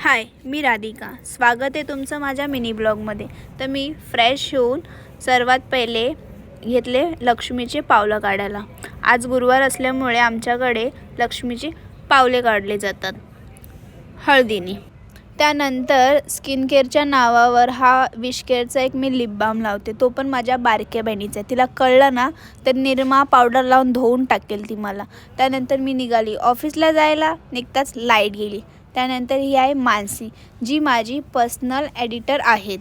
हाय, मी राधिका. स्वागत आहे तुमचं माझ्या मिनी ब्लॉगमध्ये. तर मी फ्रेश होऊन सर्वात पहिले घेतले लक्ष्मीचे पावलं काढायला. आज गुरुवार असल्यामुळे आमच्याकडे लक्ष्मीची पावले काढले जातात हळदीने. त्यानंतर स्किन केअरच्या नावावर हा विश केअरचा एक मी लिप बाम लावते. तो पण माझ्या बारक्या बहिणीचा आहे. तिला कळलं ना तर निरमा पावडर लावून धुवून टाकेल ती मला. त्यानंतर मी निघाली ऑफिसला जायला. निघताच लाईट गेली. त्यानंतर ही आहे मानसी, जी माझी पर्सनल एडिटर आहेत.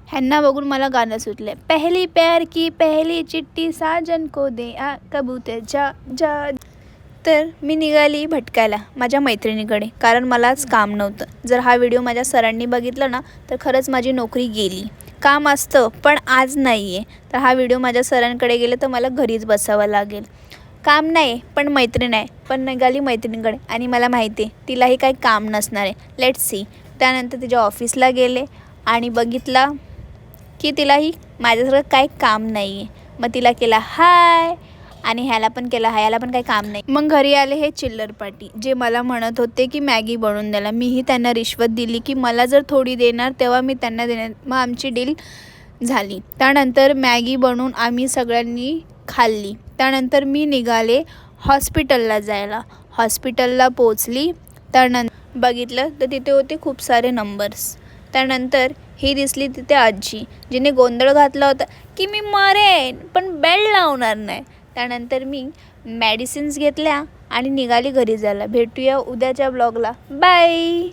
ह्यांना बघून मला गाणं सुचलं, पहली प्यार की पहली चिट्ठी साजन को दे आ कबूतर जा जा. तर मी निघाली भटकायला माझ्या मैत्रिणीकडे, कारण मलाच काम नव्हतं. जर हा व्हिडिओ माझ्या सरांनी बघितला ना तर खरंच माझी नोकरी गेली. काम असतं पण आज नाही आहे. तर हा व्हिडिओ माझ्या सरांकडे गेले तर मला घरीच बसावं लागेल. काम नाही पण मैत्रीण आहे. पण निघाली मैत्रिणीकडे आणि मला माहिती आहे तिलाही काही काम नसणार आहे. Let's see. त्यानंतर तिच्या ऑफिसला गेले आणि बघितला की तिलाही माझ्यासारखं काही काम नाही आहे. मग तिला केला हाय आणि ह्याला पण केला हाय. ह्याला पण काही काम नाही. मग घरी आले हे चिल्लर पाटी, जे मला म्हणत होते की मॅगी बनवून द्यायला. मीही त्यांना रिश्वत दिली की मला जर थोडी देणार तेव्हा मी त्यांना देणार. मग आमची डील झाली. त्यानंतर मॅगी बनवून आम्ही सगळ्यांनी खाल्ली. त्यानंतर मी निघाले हॉस्पिटलला जायला. हॉस्पिटलला पोचली. त्यानंतर बघितलं तर तिथे होते खूप सारे नंबर्स. त्यानंतर ही दिसली तिथे आजी, जिने गोंधळ घातला होता की मी मरेन पण बेड लावणार नाही. त्यानंतर मी मेडिसिन्स घेतल्या आणि निघाली घरी जायला. भेटूया उद्याच्या ब्लॉगला. बाय.